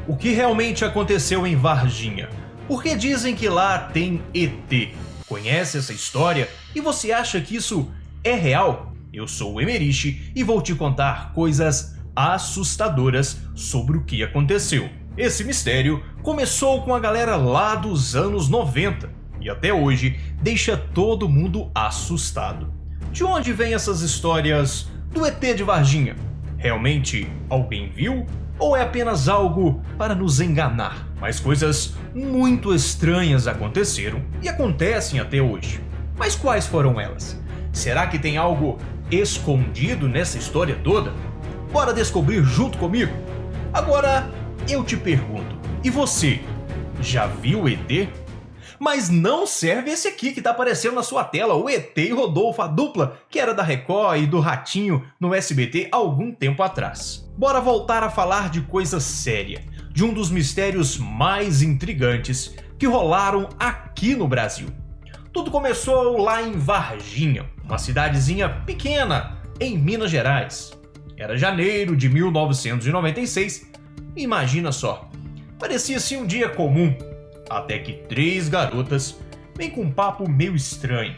O que realmente aconteceu em Varginha? Por que dizem que lá tem ET? Conhece essa história e você acha que isso é real? Eu sou o Emerich e vou te contar coisas assustadoras sobre o que aconteceu. Esse mistério começou com a galera lá dos anos 90 e até hoje deixa todo mundo assustado. De onde vêm essas histórias do ET de Varginha? Realmente alguém viu? Ou é apenas algo para nos enganar? Mas coisas muito estranhas aconteceram e acontecem até hoje. Mas quais foram elas? Será que tem algo escondido nessa história toda? Bora descobrir junto comigo? Agora eu te pergunto, e você? Já viu ET? Mas não serve esse aqui que tá aparecendo na sua tela, o ET e Rodolfo, a dupla que era da Record e do Ratinho no SBT há algum tempo atrás. Bora voltar a falar de coisa séria, de um dos mistérios mais intrigantes que rolaram aqui no Brasil. Tudo começou lá em Varginha, uma cidadezinha pequena em Minas Gerais. Era janeiro de 1996, imagina só, parecia-se um dia comum. Até que 3 garotas vêm com um papo meio estranho.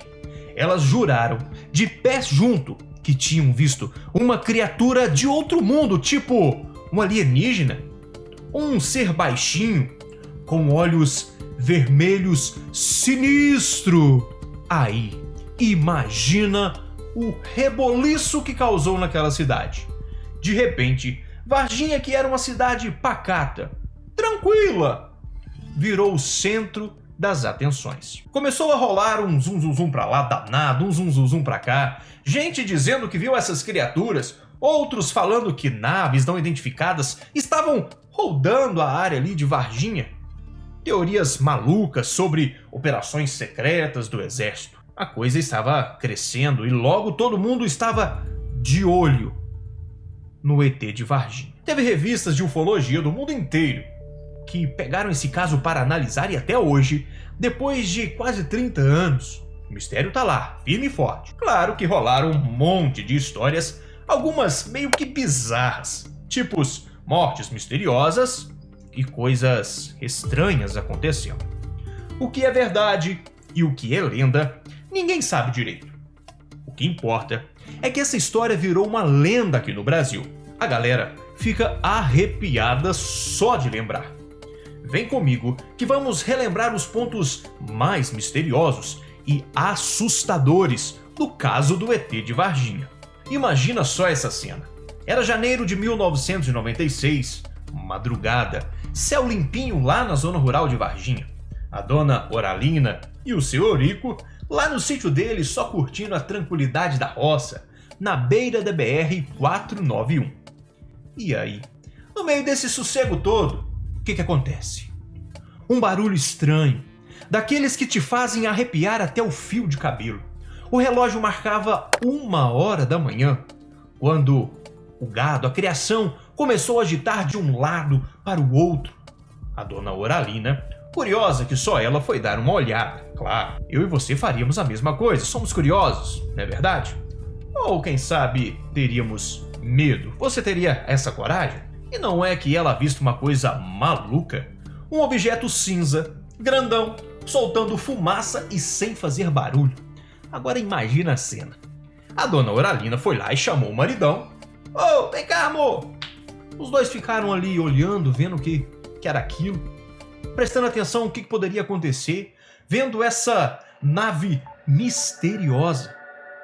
Elas juraram, de pés junto, que tinham visto uma criatura de outro mundo, tipo um alienígena. Um ser baixinho, com olhos vermelhos sinistro. Aí, imagina o reboliço que causou naquela cidade. De repente, Varginha, que era uma cidade pacata, tranquila, virou o centro das atenções. Começou a rolar um zum zum zum pra lá danado, um zum zum zum pra cá, gente dizendo que viu essas criaturas, outros falando que naves não identificadas estavam rodando a área ali de Varginha. Teorias malucas sobre operações secretas do exército. A coisa estava crescendo e logo todo mundo estava de olho no ET de Varginha. Teve revistas de ufologia do mundo inteiro que pegaram esse caso para analisar e até hoje, depois de quase 30 anos, o mistério tá lá, firme e forte. Claro que rolaram um monte de histórias, algumas meio que bizarras, tipos mortes misteriosas e coisas estranhas acontecendo. O que é verdade e o que é lenda, ninguém sabe direito. O que importa é que essa história virou uma lenda aqui no Brasil. A galera fica arrepiada só de lembrar. Vem comigo que vamos relembrar os pontos mais misteriosos e assustadores do caso do ET de Varginha. Imagina só essa cena. Era janeiro de 1996, madrugada, céu limpinho lá na zona rural de Varginha. A dona Oralina e o seu Eurico lá no sítio dele só curtindo a tranquilidade da roça, na beira da BR-491. E aí, no meio desse sossego todo, o que acontece? Um barulho estranho, daqueles que te fazem arrepiar até o fio de cabelo. O relógio marcava 1h da manhã, quando o gado, a criação, começou a agitar de um lado para o outro. A dona Oralina, curiosa que só ela, foi dar uma olhada. Claro, eu e você faríamos a mesma coisa, somos curiosos, não é verdade? Ou quem sabe teríamos medo. Você teria essa coragem? E não é que ela visse uma coisa maluca? Um objeto cinza, grandão, soltando fumaça e sem fazer barulho. Agora imagina a cena. A dona Oralina foi lá e chamou o maridão. Ô, vem cá, amor! Os dois ficaram ali olhando, vendo o que era aquilo, prestando atenção no que poderia acontecer, vendo essa nave misteriosa.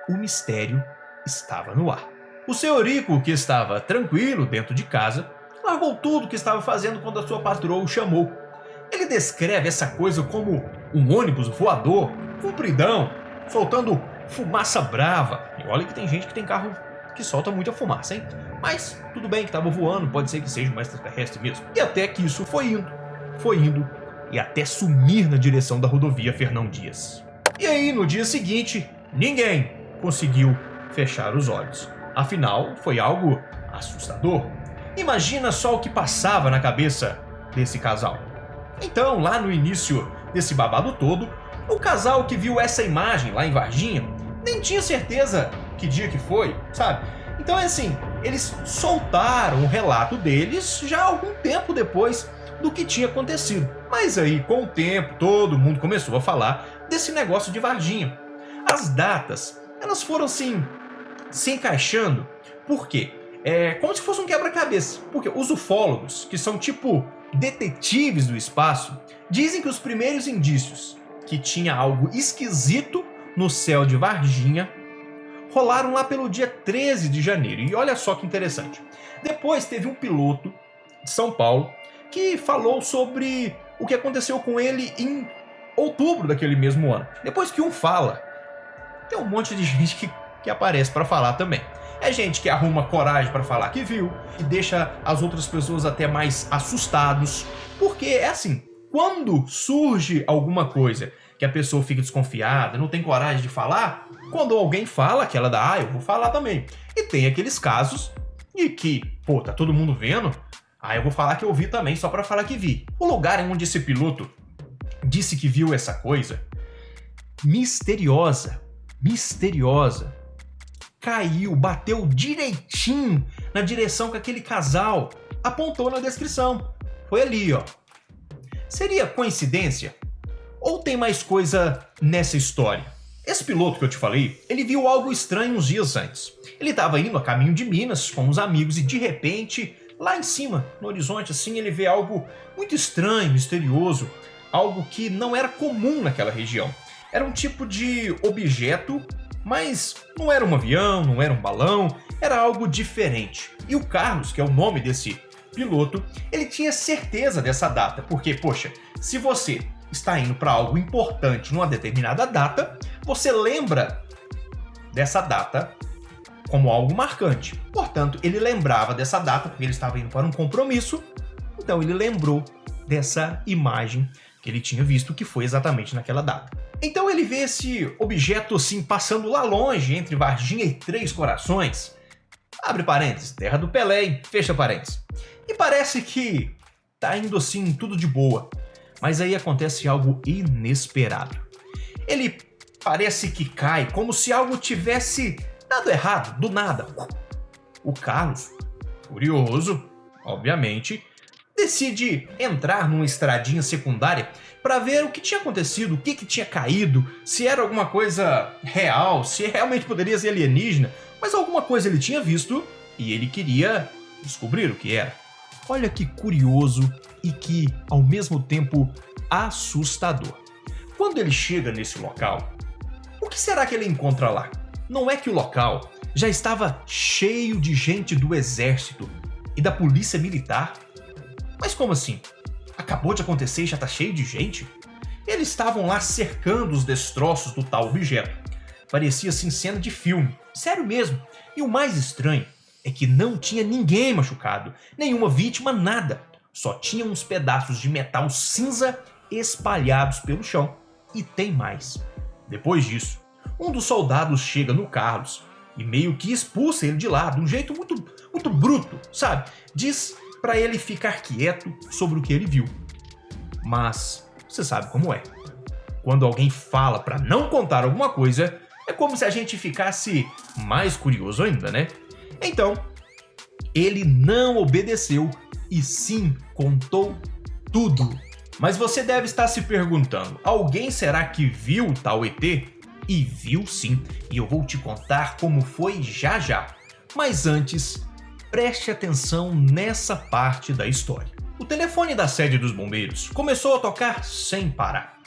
O mistério estava no ar. O seu Eurico, que estava tranquilo dentro de casa, largou tudo que estava fazendo quando a sua patroa o chamou. Ele descreve essa coisa como um ônibus voador, compridão, soltando fumaça brava. E olha que tem gente que tem carro que solta muita fumaça, hein? Mas tudo bem que estava voando, pode ser que seja um extraterrestre mesmo. E até que isso foi indo, e até sumir na direção da rodovia Fernão Dias. E aí, no dia seguinte, ninguém conseguiu fechar os olhos. Afinal, foi algo assustador. Imagina só o que passava na cabeça desse casal. Então, lá no início desse babado todo, o casal que viu essa imagem lá em Varginha nem tinha certeza que dia que foi, sabe? Então é assim, eles soltaram o relato deles já algum tempo depois do que tinha acontecido. Mas aí, com o tempo, todo mundo começou a falar desse negócio de Varginha. As datas, elas foram assim, se encaixando. Por quê? É como se fosse um quebra-cabeça. Porque os ufólogos, que são tipo detetives do espaço, dizem que os primeiros indícios que tinha algo esquisito no céu de Varginha rolaram lá pelo dia 13 de janeiro. E olha só que interessante. Depois teve um piloto de São Paulo que falou sobre o que aconteceu com ele em outubro daquele mesmo ano. Depois que um fala, tem um monte de gente que aparece para falar também. É gente que arruma coragem para falar que viu, que deixa as outras pessoas até mais assustados. Porque é assim, quando surge alguma coisa que a pessoa fica desconfiada, não tem coragem de falar, quando alguém fala, que ela dá, eu vou falar também. E tem aqueles casos de que, tá todo mundo vendo, eu vou falar que eu vi também, só pra falar que vi. O lugar onde esse piloto disse que viu essa coisa, misteriosa, caiu, bateu direitinho na direção que aquele casal apontou na descrição. Foi ali, ó. Seria coincidência? Ou tem mais coisa nessa história? Esse piloto que eu te falei, ele viu algo estranho uns dias antes. Ele estava indo a caminho de Minas com uns amigos e de repente, lá em cima, no horizonte, assim, ele vê algo muito estranho, misterioso, algo que não era comum naquela região. Era um tipo de objeto, mas não era um avião, não era um balão, era algo diferente. E o Carlos, que é o nome desse piloto, ele tinha certeza dessa data, porque, se você está indo para algo importante numa determinada data, você lembra dessa data como algo marcante. Portanto, ele lembrava dessa data porque ele estava indo para um compromisso, então ele lembrou dessa imagem que ele tinha visto que foi exatamente naquela data. Então ele vê esse objeto assim passando lá longe entre Varginha e Três Corações. Abre parênteses, terra do Pelé, hein? Fecha parênteses. E parece que tá indo assim tudo de boa. Mas aí acontece algo inesperado. Ele parece que cai como se algo tivesse dado errado, do nada. O Carlos, curioso, obviamente, decide entrar numa estradinha secundária para ver o que tinha acontecido, o que tinha caído, se era alguma coisa real, se realmente poderia ser alienígena, mas alguma coisa ele tinha visto e ele queria descobrir o que era. Olha que curioso e que, ao mesmo tempo, assustador. Quando ele chega nesse local, o que será que ele encontra lá? Não é que o local já estava cheio de gente do exército e da polícia militar? Mas como assim? Acabou de acontecer e já tá cheio de gente? Eles estavam lá cercando os destroços do tal objeto. Parecia assim cena de filme. Sério mesmo. E o mais estranho é que não tinha ninguém machucado, nenhuma vítima, nada. Só tinha uns pedaços de metal cinza espalhados pelo chão. E tem mais. Depois disso, um dos soldados chega no Carlos e meio que expulsa ele de lá, de um jeito muito bruto, sabe? Diz para ele ficar quieto sobre o que ele viu. Mas você sabe como é. Quando alguém fala para não contar alguma coisa, é como se a gente ficasse mais curioso ainda, né? Então, ele não obedeceu e sim contou tudo. Mas você deve estar se perguntando, alguém será que viu tal ET? E viu sim, e eu vou te contar como foi já já. Mas antes, preste atenção nessa parte da história. O telefone da sede dos bombeiros começou a tocar sem parar.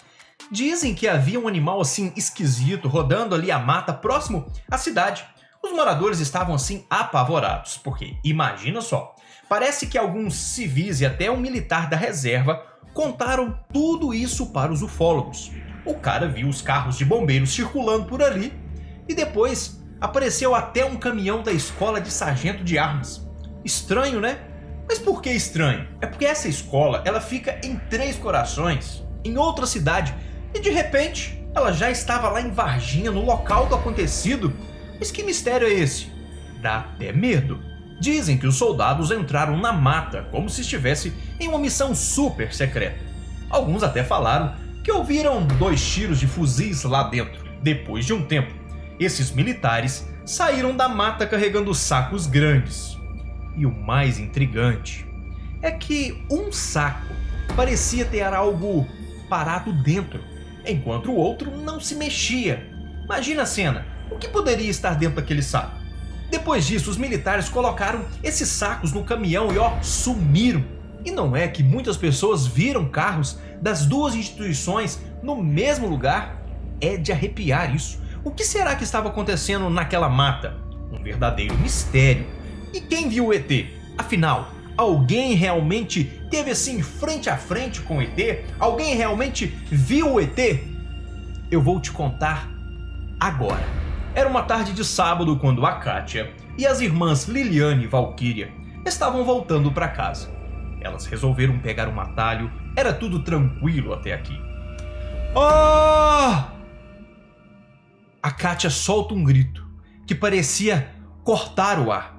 Dizem que havia um animal assim esquisito rodando ali a mata próximo à cidade. Os moradores estavam assim apavorados, porque imagina só, parece que alguns civis e até um militar da reserva contaram tudo isso para os ufólogos. O cara viu os carros de bombeiros circulando por ali e depois apareceu até um caminhão da escola de sargento de armas. Estranho, né? Mas por que estranho? É porque essa escola, ela fica em Três Corações, em outra cidade, e de repente ela já estava lá em Varginha, no local do acontecido. Mas que mistério é esse? Dá até medo. Dizem que os soldados entraram na mata como se estivesse em uma missão super secreta. Alguns até falaram que ouviram 2 tiros de fuzis lá dentro. Depois de um tempo, esses militares saíram da mata carregando sacos grandes. E o mais intrigante é que um saco parecia ter algo parado dentro, enquanto o outro não se mexia. Imagina a cena, o que poderia estar dentro daquele saco? Depois disso, os militares colocaram esses sacos no caminhão e sumiram. E não é que muitas pessoas viram carros das duas instituições no mesmo lugar? É de arrepiar isso. O que será que estava acontecendo naquela mata? Um verdadeiro mistério. E quem viu o ET? Afinal, alguém realmente teve assim frente a frente com o ET? Alguém realmente viu o ET? Eu vou te contar agora. Era uma tarde de sábado quando a Kátia e as irmãs Liliane e Valquíria estavam voltando para casa. Elas resolveram pegar um atalho, era tudo tranquilo até aqui. Ah! A Kátia solta um grito que parecia cortar o ar.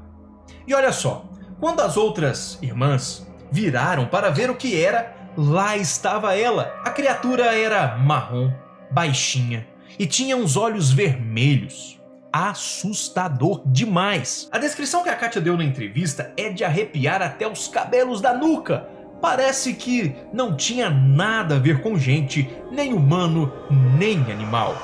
E olha só, quando as outras irmãs viraram para ver o que era, lá estava ela. A criatura era marrom, baixinha e tinha uns olhos vermelhos. Assustador demais. A descrição que a Kátia deu na entrevista é de arrepiar até os cabelos da nuca. Parece que não tinha nada a ver com gente, nem humano, nem animal.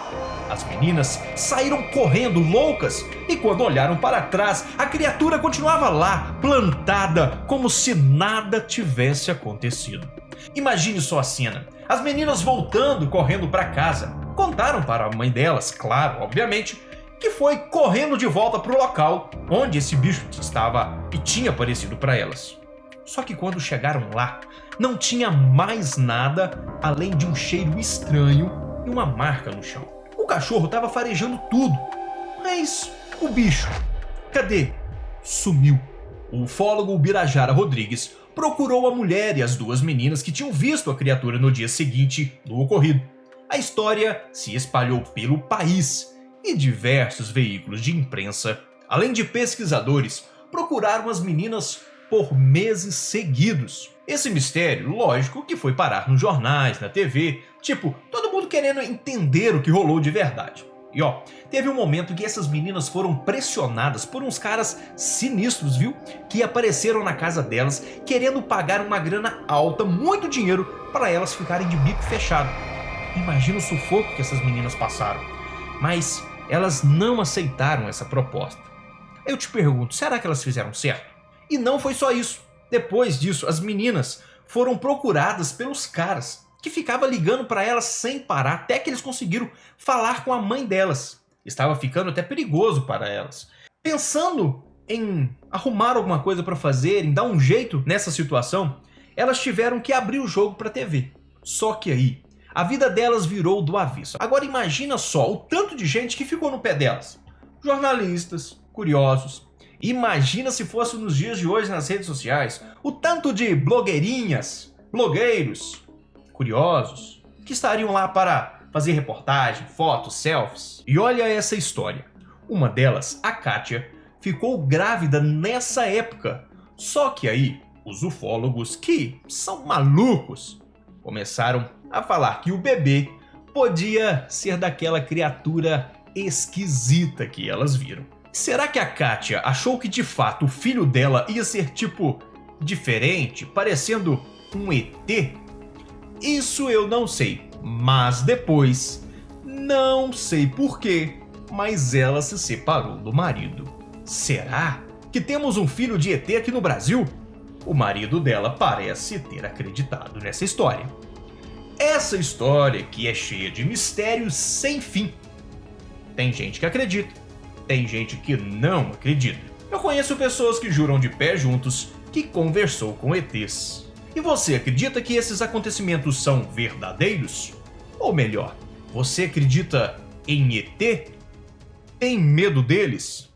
As meninas saíram correndo loucas e quando olharam para trás, a criatura continuava lá, plantada, como se nada tivesse acontecido. Imagine só a cena. As meninas voltando, correndo para casa. Contaram para a mãe delas, claro, obviamente, que foi correndo de volta para o local onde esse bicho estava e tinha aparecido para elas. Só que quando chegaram lá, não tinha mais nada além de um cheiro estranho e uma marca no chão. O cachorro estava farejando tudo, mas o bicho, cadê? Sumiu. O ufólogo Birajara Rodrigues procurou a mulher e as duas meninas que tinham visto a criatura no dia seguinte do ocorrido. A história se espalhou pelo país e diversos veículos de imprensa, além de pesquisadores, procuraram as meninas por meses seguidos. Esse mistério, lógico, que foi parar nos jornais, na TV, tipo, todo mundo querendo entender o que rolou de verdade. E teve um momento que essas meninas foram pressionadas por uns caras sinistros, viu? Que apareceram na casa delas, querendo pagar uma grana alta, muito dinheiro, para elas ficarem de bico fechado. Imagina o sufoco que essas meninas passaram. Mas elas não aceitaram essa proposta. Eu te pergunto, será que elas fizeram certo? E não foi só isso. Depois disso, as meninas foram procuradas pelos caras, que ficava ligando para elas sem parar, até que eles conseguiram falar com a mãe delas. Estava ficando até perigoso para elas. Pensando em arrumar alguma coisa para fazer, em dar um jeito nessa situação, elas tiveram que abrir o jogo para a TV. Só que aí, a vida delas virou do avesso. Agora imagina só o tanto de gente que ficou no pé delas. Jornalistas, curiosos. Imagina se fosse nos dias de hoje nas redes sociais, o tanto de blogueirinhas, blogueiros, curiosos, que estariam lá para fazer reportagem, fotos, selfies. E olha essa história. Uma delas, a Kátia, ficou grávida nessa época. Só que aí, os ufólogos, que são malucos, começaram a falar que o bebê podia ser daquela criatura esquisita que elas viram. Será que a Kátia achou que de fato o filho dela ia ser tipo diferente, parecendo um ET? Isso eu não sei, mas depois, não sei porquê, mas ela se separou do marido. Será que temos um filho de ET aqui no Brasil? O marido dela parece ter acreditado nessa história. Essa história que é cheia de mistérios sem fim. Tem gente que acredita. Tem gente que não acredita. Eu conheço pessoas que juram de pé juntos que conversou com ETs. E você acredita que esses acontecimentos são verdadeiros? Ou melhor, você acredita em ET? Tem medo deles?